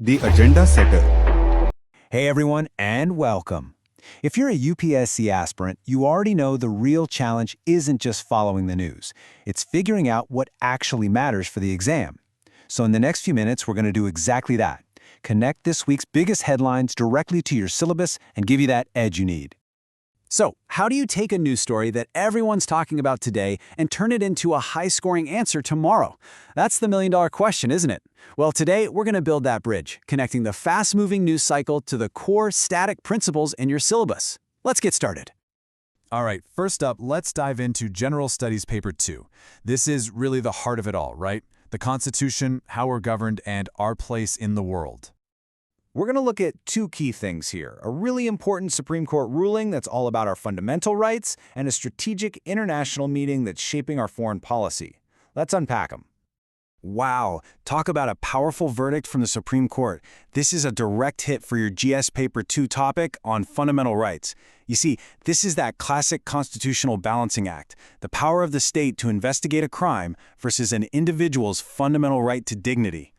The Agenda Setter. Hey everyone, and welcome. If you're a UPSC aspirant, you already know the real challenge isn't just following the news. It's figuring out what actually matters for the exam. So in the next few minutes, we're going to do exactly that. Connect this week's biggest headlines directly to your syllabus and give you that edge you need. So, how do you take a news story that everyone's talking about today and turn it into a high-scoring answer tomorrow? That's the million-dollar question, isn't it? Well, today we're going to build that bridge, connecting the fast-moving news cycle to the core static principles in your syllabus. Let's get started. All right, first up, let's dive into General Studies Paper 2. This is really the heart of it all, right? The Constitution, how we're governed, and our place in the world. We're going to look at two key things here, a really important Supreme Court ruling that's all about our fundamental rights, and a strategic international meeting that's shaping our foreign policy. Let's unpack them. Wow, talk about a powerful verdict from the Supreme Court. This is a direct hit for your GS Paper 2 topic on fundamental rights. You see, this is that classic constitutional balancing act, the power of the state to investigate a crime versus an individual's fundamental right to dignity.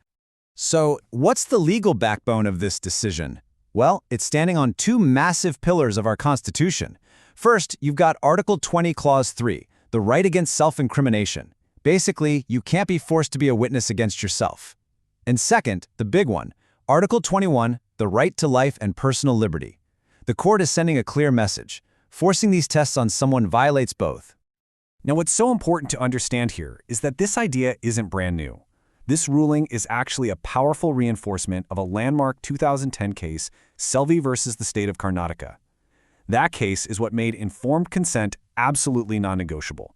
So, what's the legal backbone of this decision? Well, it's standing on two massive pillars of our Constitution. First, you've got Article 20, Clause 3, the right against self-incrimination. Basically, you can't be forced to be a witness against yourself. And second, the big one, Article 21, the right to life and personal liberty. The court is sending a clear message. Forcing these tests on someone violates both. Now, what's so important to understand here is that this idea isn't brand new. This ruling is actually a powerful reinforcement of a landmark 2010 case, Selvey versus the state of Karnataka. That case is what made informed consent absolutely non-negotiable.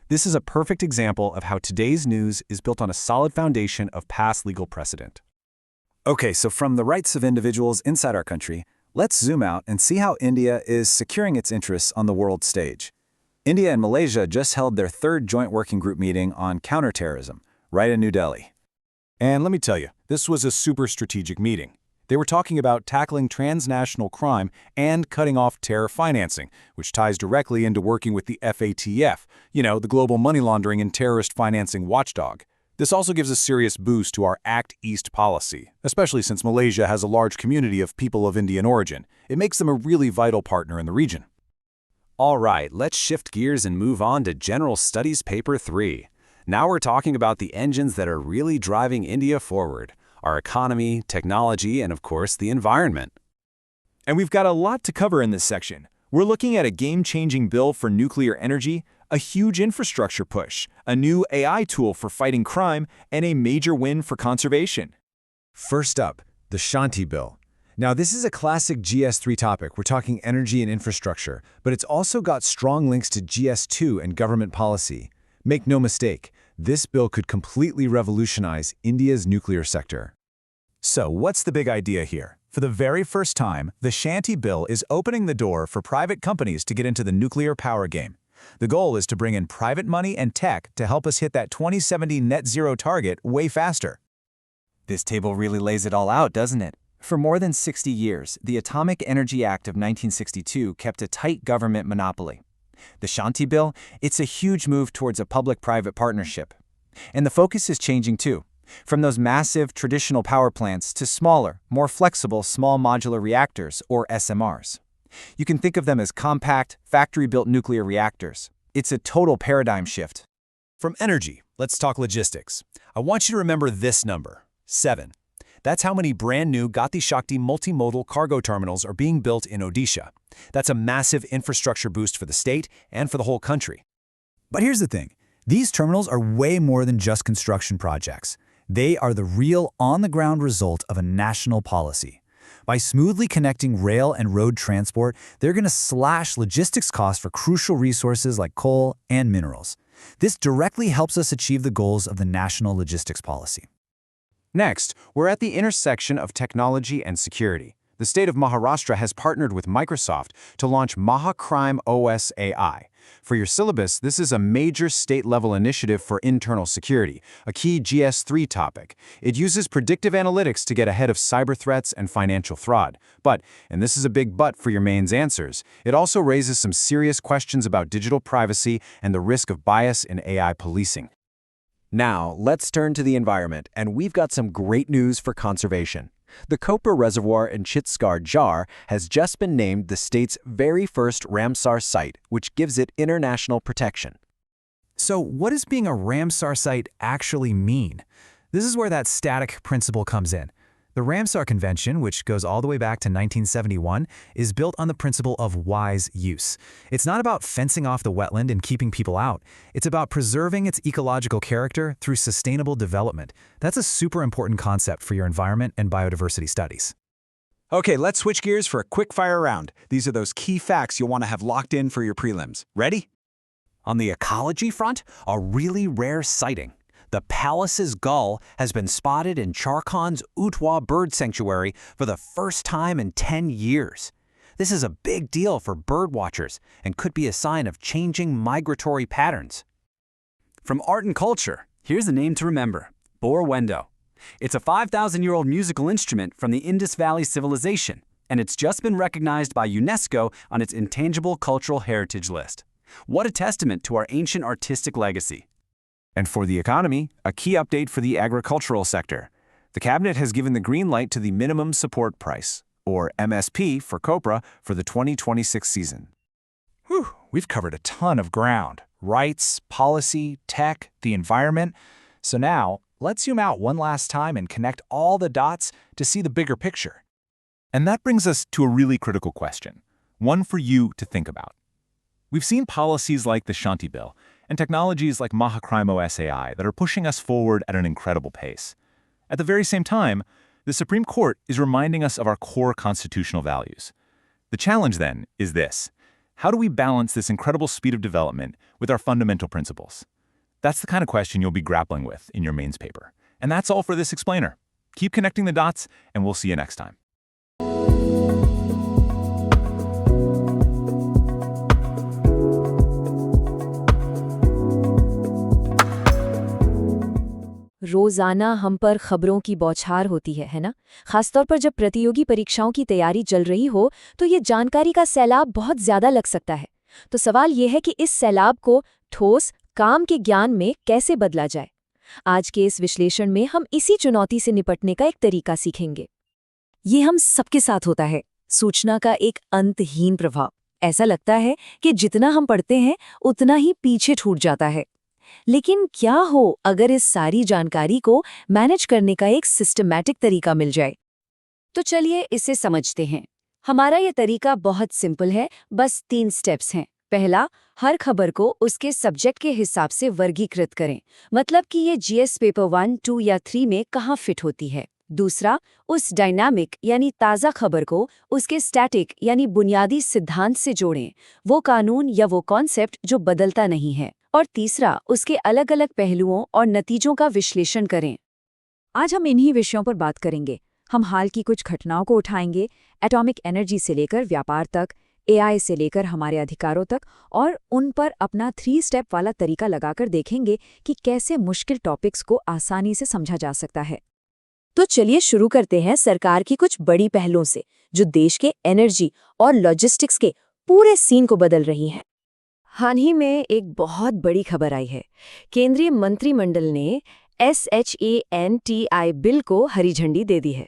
This is a perfect example of how today's news is built on a solid foundation of past legal precedent. Okay, so from the rights of individuals inside our country, let's zoom out and see how India is securing its interests on the world stage. India and Malaysia just held their third joint working group meeting on counterterrorism, right in New Delhi. And let me tell you, this was a super strategic meeting. They were talking about tackling transnational crime and cutting off terror financing, which ties directly into working with the FATF, the global money laundering and terrorist financing watchdog. This also gives a serious boost to our Act East policy, especially since Malaysia has a large community of people of Indian origin. It makes them a really vital partner in the region. All right, let's shift gears and move on to General Studies Paper 3. Now we're talking about the engines that are really driving India forward, our economy, technology, and of course, the environment. And we've got a lot to cover in this section. We're looking at a game-changing bill for nuclear energy, a huge infrastructure push, a new AI tool for fighting crime, and a major win for conservation. First up, the Shanti Bill. Now, this is a classic GS3 topic. We're talking energy and infrastructure, but it's also got strong links to GS2 and government policy. Make no mistake, this bill could completely revolutionize India's nuclear sector. So, what's the big idea here? For the very first time, the Shanti Bill is opening the door for private companies to get into the nuclear power game. The goal is to bring in private money and tech to help us hit that 2070 net zero target way faster. This table really lays it all out, doesn't it? For more than 60 years, the Atomic Energy Act of 1962 kept a tight government monopoly. The Shanti Bill, it's a huge move towards a public-private partnership. And the focus is changing too, from those massive traditional power plants to smaller, more flexible small modular reactors, or SMRs. You can think of them as compact, factory-built nuclear reactors. It's a total paradigm shift. From energy, let's talk logistics. I want you to remember this number, 7. That's how many brand new Gati Shakti multimodal cargo terminals are being built in Odisha. That's a massive infrastructure boost for the state and for the whole country. But here's the thing. These terminals are way more than just construction projects. They are the real on-the-ground result of a national policy. By smoothly connecting rail and road transport, they're going to slash logistics costs for crucial resources like coal and minerals. This directly helps us achieve the goals of the national logistics policy. Next, we're at the intersection of technology and security. The state of Maharashtra has partnered with Microsoft to launch Mahacrime OS AI. For your syllabus, this is a major state-level initiative for internal security, a key GS3 topic. It uses predictive analytics to get ahead of cyber threats and financial fraud. But, and this is a big but for your mains answers, it also raises some serious questions about digital privacy and the risk of bias in AI policing. Now, let's turn to the environment, and we've got some great news for conservation. The Kopra Reservoir in Chitskar Jar has just been named the state's very first Ramsar site, which gives it international protection. So what does being a Ramsar site actually mean? This is where that static principle comes in. The Ramsar Convention, which goes all the way back to 1971, is built on the principle of wise use. It's not about fencing off the wetland and keeping people out. It's about preserving its ecological character through sustainable development. That's a super important concept for your environment and biodiversity studies. Okay, let's switch gears for a quick fire round. These are those key facts you'll want to have locked in for your prelims. Ready? On the ecology front, a really rare sighting. The Pallas's gull has been spotted in Charkhan's Utwa Bird Sanctuary for the first time in 10 years. This is a big deal for bird watchers and could be a sign of changing migratory patterns. From art and culture, here's a name to remember, Borwendo. It's a 5,000-year-old musical instrument from the Indus Valley Civilization, and it's just been recognized by UNESCO on its Intangible Cultural Heritage list. What a testament to our ancient artistic legacy. And for the economy, a key update for the agricultural sector. The cabinet has given the green light to the minimum support price, or MSP, for copra for the 2026 season. Whew, we've covered a ton of ground. Rights, policy, tech, the environment. So now, let's zoom out one last time and connect all the dots to see the bigger picture. And that brings us to a really critical question, one for you to think about. We've seen policies like the Shanti Bill and technologies like Mahakrymo SAI that are pushing us forward at an incredible pace. At the very same time, the Supreme Court is reminding us of our core constitutional values. The challenge, then, is this. How do we balance this incredible speed of development with our fundamental principles? That's the kind of question you'll be grappling with in your mains paper. And that's all for this explainer. Keep connecting the dots, and we'll see you next time. रोजाना हम पर खबरों की बौछार होती है ना? खासतौर पर जब प्रतियोगी परीक्षाओं की तैयारी चल रही हो तो ये जानकारी का सैलाब बहुत ज्यादा लग सकता है। तो सवाल ये है कि इस सैलाब को ठोस काम के ज्ञान में कैसे बदला जाए। आज के इस विश्लेषण में हम इसी चुनौती से निपटने का एक तरीका सीखेंगे। ये हम सबके साथ होता है, सूचना का एक अंतहीन प्रभाव। ऐसा लगता है कि जितना हम पढ़ते हैं उतना ही पीछे छूट जाता है। लेकिन क्या हो अगर इस सारी जानकारी को मैनेज करने का एक सिस्टमैटिक तरीका मिल जाए? तो चलिए इसे समझते हैं। हमारा ये तरीका बहुत सिंपल है, बस 3 स्टेप्स हैं। पहला, हर खबर को उसके सब्जेक्ट के हिसाब से वर्गीकृत करें, मतलब कि ये जीएस पेपर 1, 2 या 3 में कहाँ फिट होती है। दूसरा, उस डायनामिक यानी ताज़ा खबर को उसके स्टैटिक यानी बुनियादी सिद्धांत से जोड़ें, वो कानून या वो कॉन्सेप्ट जो बदलता नहीं है। और तीसरा, उसके अलग अलग पहलुओं और नतीजों का विश्लेषण करें। आज हम इन्हीं विषयों पर बात करेंगे। हम हाल की कुछ घटनाओं को उठाएंगे, एटॉमिक एनर्जी से लेकर व्यापार तक, एआई से लेकर हमारे अधिकारों तक, और उन पर अपना 3 स्टेप वाला तरीका लगाकर देखेंगे कि कैसे मुश्किल टॉपिक्स को आसानी से समझा जा सकता है। तो चलिए शुरू करते हैं सरकार की कुछ बड़ी पहलों से, जो देश के एनर्जी और लॉजिस्टिक्स के पूरे सीन को बदल रही हैं। हाल ही में एक बहुत बड़ी खबर आई है। केंद्रीय मंत्रिमंडल ने SHANTI बिल को हरी झंडी दे दी है।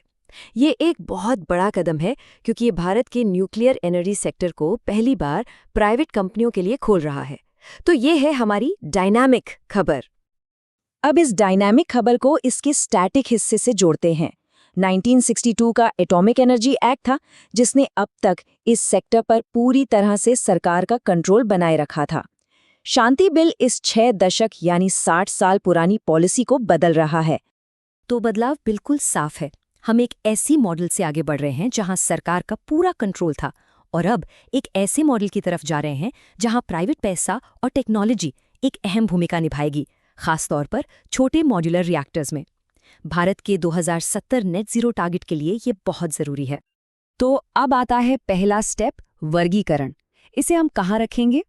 ये एक बहुत बड़ा कदम है क्योंकि ये भारत के न्यूक्लियर एनर्जी सेक्टर को पहली बार प्राइवेट कंपनियों के लिए खोल रहा है। तो ये है हमारी डायनामिक खबर। अब इस डायनामिक खबर को इसके स्टैटिक हिस्से से जोड़ते हैं। 1962 का एटॉमिक एनर्जी एक्ट था, जिसने अब तक इस सेक्टर पर पूरी तरह से सरकार का कंट्रोल बनाए रखा था। शांति बिल इस 6 दशक यानी 60 साल पुरानी पॉलिसी को बदल रहा है। तो बदलाव बिल्कुल साफ है। हम एक ऐसी मॉडल से आगे बढ़ रहे हैं जहां सरकार का पूरा कंट्रोल था, और अब एक ऐसे मॉडल की तरफ जा रहे हैं जहां प्राइवेट पैसा और टेक्नोलॉजी एक अहम भूमिका निभाएगी, खासतौर पर छोटे मॉड्यूलर रिएक्टर्स में। भारत के 2070 नेट जीरो टारगेट के लिए ये बहुत जरूरी है। तो अब आता है पहला स्टेप, वर्गीकरण। इसे हम कहाँ रखेंगे?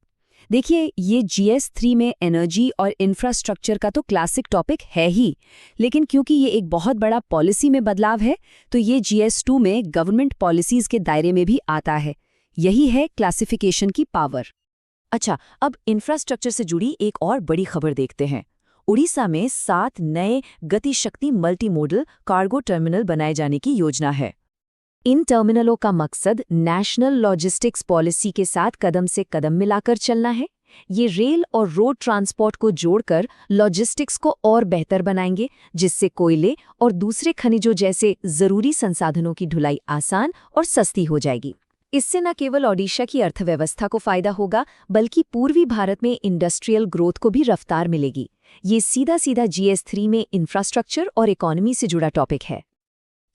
देखिए, ये GS3 में एनर्जी और इंफ्रास्ट्रक्चर का तो क्लासिक टॉपिक है ही, लेकिन क्योंकि ये एक बहुत बड़ा पॉलिसी में बदलाव है, तो ये GS2 में गवर्नमेंट पॉलिसीज के दायरे में भी आता है। यही है क्लासिफिकेशन की पावर। अच्छा, अब इंफ्रास्ट्रक्चर से जुड़ी एक और बड़ी खबर देखते हैं। उड़ीसा में 7 नए गतिशक्ति मल्टीमोडल कार्गो टर्मिनल बनाए जाने की योजना है। इन टर्मिनलों का मकसद नेशनल लॉजिस्टिक्स पॉलिसी के साथ कदम से कदम मिलाकर चलना है। ये रेल और रोड ट्रांसपोर्ट को जोड़कर लॉजिस्टिक्स को और बेहतर बनाएंगे, जिससे कोयले और दूसरे खनिजों जैसे जरूरी संसाधनों की ढुलाई आसान और सस्ती हो जाएगी। इससे न केवल ओडिशा की अर्थव्यवस्था को फायदा होगा, बल्कि पूर्वी भारत में इंडस्ट्रियल ग्रोथ को भी रफ्तार मिलेगी। ये सीधा सीधा GS3 में इंफ्रास्ट्रक्चर और इकोनॉमी से जुड़ा टॉपिक है।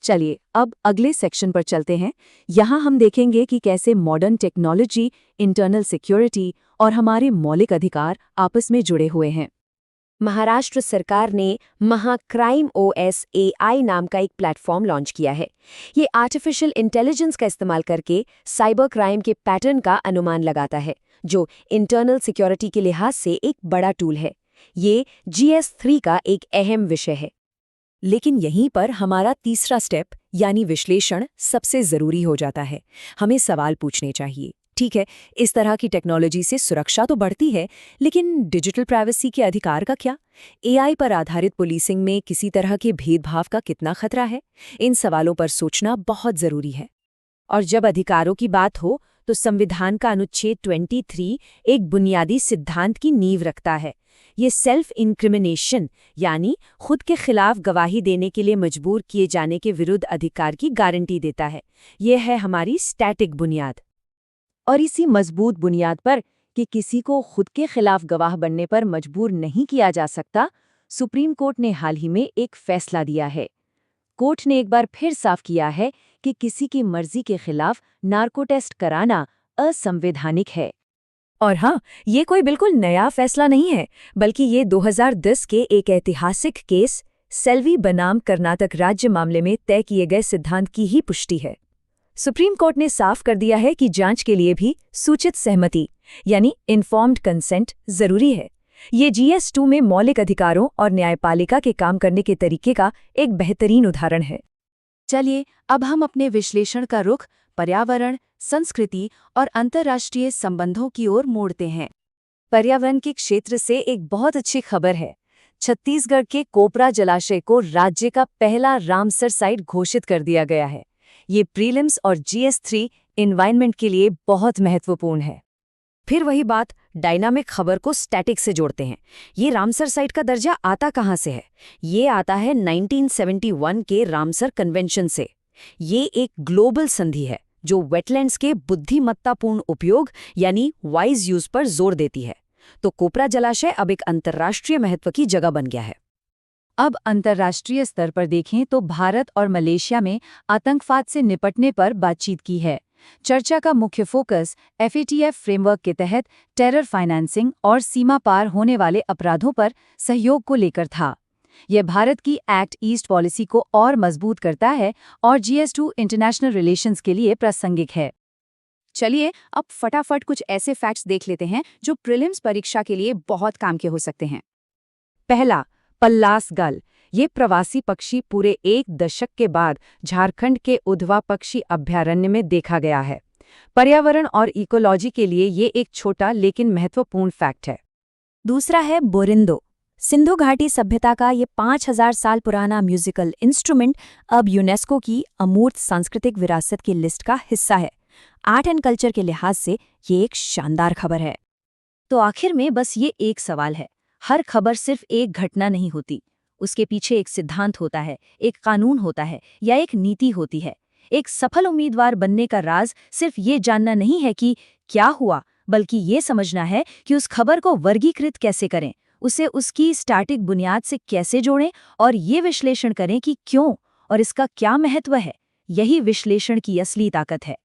चलिए अब अगले सेक्शन पर चलते हैं। यहाँ हम देखेंगे कि कैसे मॉडर्न टेक्नोलॉजी, इंटरनल सिक्योरिटी और हमारे मौलिक अधिकार आपस में जुड़े हुए हैं। महाराष्ट्र सरकार ने महाक्राइम OS AI नाम का एक प्लेटफॉर्म लॉन्च किया है। ये आर्टिफिशियल इंटेलिजेंस का इस्तेमाल करके साइबर क्राइम के पैटर्न का अनुमान लगाता है, जो इंटरनल सिक्योरिटी के लिहाज से एक बड़ा टूल है। ये GS3 का एक अहम विषय है। लेकिन यहीं पर हमारा तीसरा स्टेप यानी विश्लेषण सबसे ज़रूरी हो जाता है। हमें सवाल पूछने चाहिए, ठीक है, इस तरह की टेक्नोलॉजी से सुरक्षा तो बढ़ती है, लेकिन डिजिटल प्राइवेसी के अधिकार का क्या? AI पर आधारित पुलिसिंग में किसी तरह के भेदभाव का कितना खतरा है? इन सवालों पर सोचना बहुत ज़रूरी है। और जब अधिकारों की बात हो तो संविधान का अनुच्छेद 23 एक बुनियादी सिद्धांत की नींव रखता है। ये सेल्फ इंक्रिमिनेशन यानी खुद के खिलाफ गवाही देने के लिए मजबूर किए जाने के विरुद्ध अधिकार की गारंटी देता है। यह है हमारी स्टैटिक बुनियाद। और इसी मजबूत बुनियाद पर कि किसी को खुद के खिलाफ गवाह बनने पर मजबूर नहीं किया जा सकता, सुप्रीम कोर्ट ने हाल ही में एक फैसला दिया है। कोर्ट ने एक बार फिर साफ किया है कि किसी की मर्जी के खिलाफ नार्को टेस्ट कराना असंवैधानिक है। और हाँ, ये कोई बिल्कुल नया फैसला नहीं है, बल्कि ये 2010 के एक ऐतिहासिक केस सेल्वी बनाम कर्नाटक राज्य मामले में तय किए गए सिद्धांत की ही पुष्टि है। सुप्रीम कोर्ट ने साफ कर दिया है कि जांच के लिए भी सूचित सहमति यानी इन्फॉर्म्ड कंसेंट जरूरी है। ये GS2 में मौलिक अधिकारों और न्यायपालिका के काम करने के तरीके का एक बेहतरीन उदाहरण है। चलिए अब हम अपने विश्लेषण का रुख पर्यावरण, संस्कृति और अंतर्राष्ट्रीय संबंधों की ओर मोड़ते हैं। पर्यावरण के क्षेत्र से एक बहुत अच्छी खबर है। छत्तीसगढ़ के कोपरा जलाशय को राज्य का पहला रामसर साइट घोषित कर दिया गया है। ये प्रीलिम्स और GS3 एनवायरनमेंट के लिए बहुत महत्वपूर्ण है। फिर वही बात, डायनामिक खबर को स्टैटिक से जोड़ते हैं। ये रामसर साइट का दर्जा आता कहाँ से है? ये आता है 1971 के रामसर कन्वेंशन से। ये एक ग्लोबल संधि है जो वेटलैंड्स के बुद्धिमत्तापूर्ण उपयोग यानी वाइज यूज पर जोर देती है। तो कोपरा जलाशय अब एक अंतर्राष्ट्रीय महत्व की जगह बन गया है। अब अंतर्राष्ट्रीय स्तर पर देखें तो भारत और मलेशिया में आतंकवाद से निपटने पर बातचीत की है। चर्चा का मुख्य फोकस FATF फ्रेमवर्क के तहत टेरर फाइनेंसिंग और सीमा पार होने वाले अपराधों पर सहयोग को लेकर था। यह भारत की एक्ट ईस्ट पॉलिसी को और मजबूत करता है और GS2 इंटरनेशनल रिलेशंस के लिए प्रासंगिक है। चलिए अब फटाफट कुछ ऐसे फैक्ट्स देख लेते हैं जो प्रीलिम्स परीक्षा के लिए बहुत काम के हो सकते हैं। पहला, पल्लास गल। ये प्रवासी पक्षी पूरे 1 दशक के बाद झारखंड के उधवा पक्षी अभयारण्य में देखा गया है। पर्यावरण और इकोलॉजी के लिए ये एक छोटा लेकिन महत्वपूर्ण फैक्ट है। दूसरा है बोरिंदो। सिंधु घाटी सभ्यता का ये 5000 साल पुराना म्यूजिकल इंस्ट्रूमेंट अब यूनेस्को की अमूर्त सांस्कृतिक विरासत की लिस्ट का हिस्सा है। आर्ट एंड कल्चर के लिहाज से ये एक शानदार खबर है। तो आखिर में बस ये एक सवाल है, हर खबर सिर्फ एक घटना नहीं होती, उसके पीछे एक सिद्धांत होता है, एक कानून होता है या एक नीति होती है। एक सफल उम्मीदवार बनने का राज सिर्फ ये जानना नहीं है कि क्या हुआ, बल्कि ये समझना है कि उस खबर को वर्गीकृत कैसे करें, उसे उसकी स्टैटिक बुनियाद से कैसे जोड़ें और ये विश्लेषण करें कि क्यों और इसका क्या महत्व है। यही विश्लेषण की असली ताकत है।